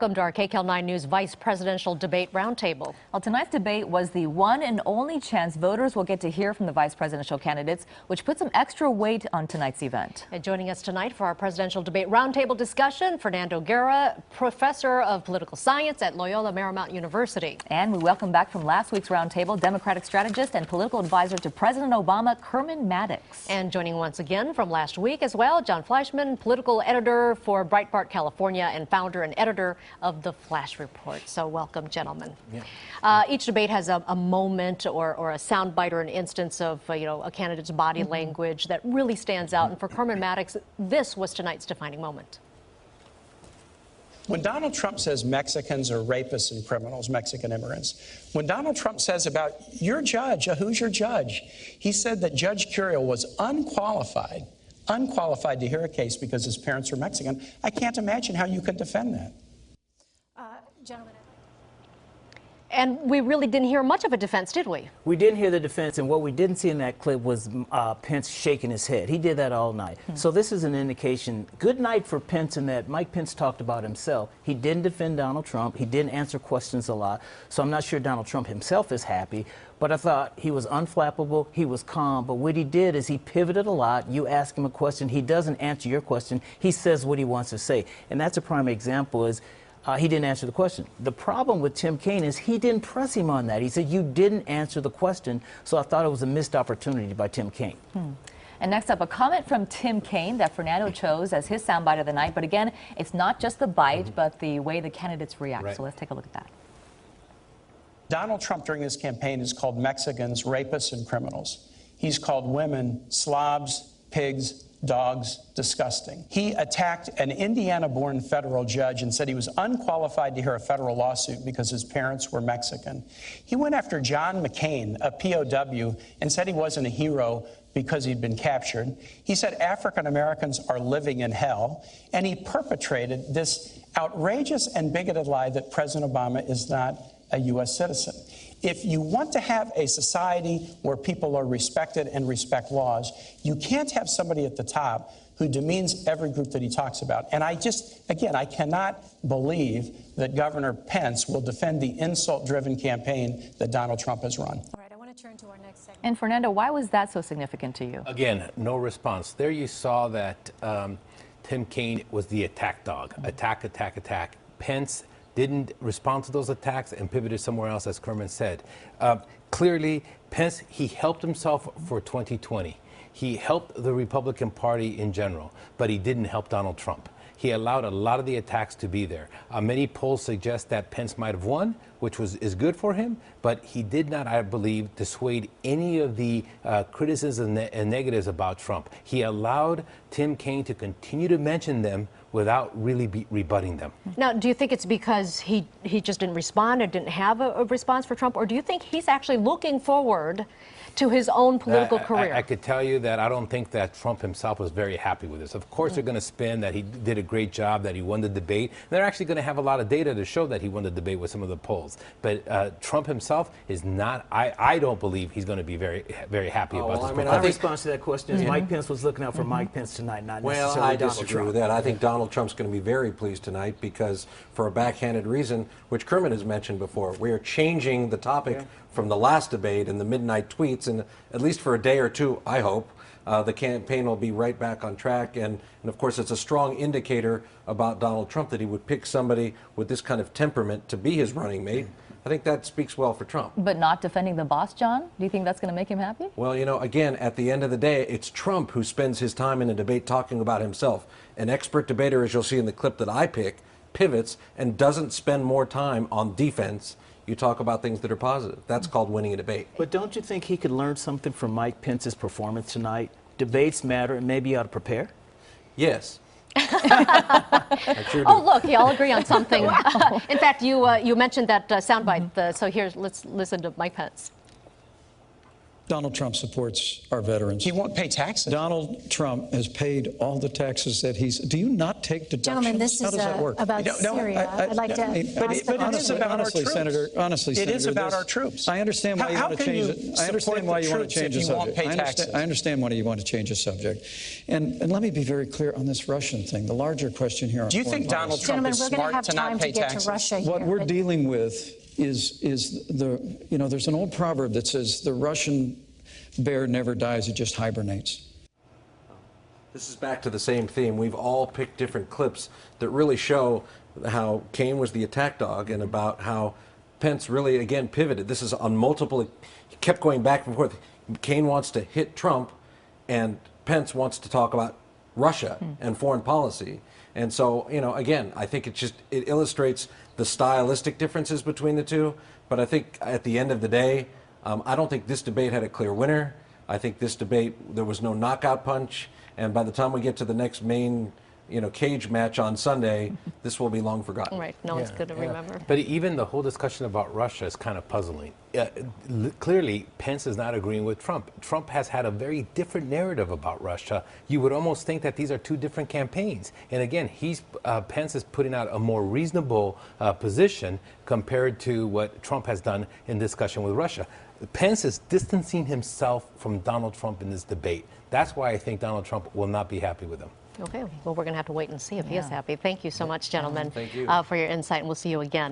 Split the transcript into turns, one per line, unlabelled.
Welcome to our KCAL 9 News Vice Presidential Debate Roundtable.
Well, tonight's debate was the one and only chance voters will get to hear from the vice presidential candidates, which put some extra weight on tonight's event.
And joining us tonight for our Presidential Debate Roundtable discussion, Fernando Guerra, Professor of Political Science at Loyola Marymount University.
And we welcome back from last week's roundtable Democratic strategist and political advisor to President Obama, Kerman Maddox.
And joining once again from last week as well, John Fleischman, political editor for Breitbart, California, and founder and editor of the Flash Report. So welcome, gentlemen. Yeah. Each debate has a moment or a soundbite or an instance of a candidate's body language that really stands out. And for Kerman Maddox, this was tonight's defining moment.
When Donald Trump says Mexicans are rapists and criminals, Mexican immigrants, when Donald Trump says about your judge, who's your judge, he said that Judge Curiel was unqualified to hear a case because his parents are Mexican. I can't imagine how you could defend that.
Gentlemen. And we really didn't hear much of a defense, did we?
We didn't hear the defense, and what we didn't see in that clip was Pence shaking his head. He did that all night. So this is an indication, good night for Pence in that Mike Pence talked about himself. He didn't defend Donald Trump. He didn't answer questions a lot. So I'm not sure Donald Trump himself is happy, but I thought he was unflappable, he was calm, but what he did is he pivoted a lot. You ask him a question, he doesn't answer your question. He says what he wants to say. And that's a prime example is he didn't answer the question. The problem with Tim Kaine is he didn't press him on that. He said, you didn't answer the question, so I thought it was a missed opportunity by Tim Kaine.
And next up, a comment from Tim Kaine that Fernando chose as his soundbite of the night. But again, it's not just the bite, but the way the candidates react. Right. So let's take a look at that.
Donald Trump during his campaign has called Mexicans rapists and criminals. He's called women slobs, pigs, dogs, disgusting. He attacked an Indiana-born federal judge and said he was unqualified to hear a federal lawsuit because his parents were Mexican. He went after John McCain, a POW, and said he wasn't a hero because he'd been captured. He said African Americans are living in hell, and he perpetrated this outrageous and bigoted lie that President Obama is not a U.S. citizen. If you want to have a society where people are respected and respect laws, you can't have somebody at the top who demeans every group that he talks about. And I cannot believe that Governor Pence will defend the insult-driven campaign that Donald Trump has run.
All right, I want to turn to our next segment.
And Fernando, why was that so significant to you?
Again, no response. There you saw that Tim Kaine was the attack dog. Attack, attack, attack. Pence didn't respond to those attacks and pivoted somewhere else, as Kerman said. Clearly, Pence, he helped himself for 2020. He helped the Republican Party in general, but he didn't help Donald Trump. He allowed a lot of the attacks to be there. Many polls suggest that Pence might have won, which is good for him, but he did not, I believe, dissuade any of the criticisms and negatives about Trump. He allowed Tim Kaine to continue to mention them without really rebutting them.
Now, do you think it's because he just didn't respond or didn't have a response for Trump, or do you think he's actually looking forward to his own political career?
I could tell you that I don't think that Trump himself was very happy with this. Of course, they're going to spin that he did a great job, that he won the debate. They're actually going to have a lot of data to show that he won the debate with some of the polls. But Trump himself is not, I don't believe he's going to be very happy about this.
My response to that question is Mike Pence was looking out for Mike Pence tonight, not necessarily
I
Donald
disagree
Trump.
with that. I think Donald Trump's going to be very pleased tonight because for a backhanded reason, which Kerman has mentioned before, we are changing the topic from the last debate and the midnight tweets, and at least for a day or two, I hope, the campaign will be right back on track. And of course, it's a strong indicator about Donald Trump that he would pick somebody with this kind of temperament to be his running mate. I think that speaks well for Trump.
But not defending the boss, John? Do you think that's going to make him happy?
Well, again, at the end of the day, it's Trump who spends his time in a debate talking about himself. An expert debater, as you'll see in the clip that I pick, pivots and doesn't spend more time on defense. You talk about things that are positive. That's called winning a debate.
But don't you think he could learn something from Mike Pence's performance tonight? Debates matter, and maybe he ought to prepare?
Yes. I sure do.
Oh, look, you all agree on something. In fact, you mentioned that soundbite. So let's listen to Mike Pence.
Donald Trump supports our veterans.
He won't pay taxes.
Donald Trump has paid all the taxes that he's. Do you not take deductions?
Gentlemen, this
How
is
does that work?
about Syria. I'd like to ask
but
the
it is
question.
about our
honestly,
troops.
Senator. Honestly,
It
Senator,
is about
this-
our troops.
I understand why you
How
want to
can
change
you
it. I understand
support
why
the
you want to
troops
change
if
the
you won't
subject.
pay taxes?
I understand why you want to change the subject. And let me be very clear on this Russian thing. The larger question here.
Do you think Donald Trump
Gentlemen,
is
we're going to
smart
have
to not
time
pay
to get
taxes?
to Russia here.
What we're
but-
dealing with is there's an old proverb that says the Russian bear never dies, it just hibernates.
This is back to the same theme. We've all picked different clips that really show how Kaine was the attack dog and about how Pence really, again, pivoted. This is on multiple, he kept going back and forth. Kaine wants to hit Trump, and Pence wants to talk about Russia and foreign policy. And so, again, I think it illustrates the stylistic differences between the two. But I think at the end of the day, I don't think this debate had a clear winner. I think this debate, there was no knockout punch. And by the time we get to the next main, cage match on Sunday, this will be long forgotten.
Right, no one's going to remember.
But even the whole discussion about Russia is kind of puzzling. Clearly, Pence is not agreeing with Trump. Trump has had a very different narrative about Russia. You would almost think that these are two different campaigns. And again, Pence is putting out a more reasonable position compared to what Trump has done in discussion with Russia. Pence is distancing himself from Donald Trump in this debate. That's why I think Donald Trump will not be happy with him.
Okay, well, we're going to have to wait and see if he is happy. Thank you so much, gentlemen,
Thank you.
for your insight, and we'll see you again.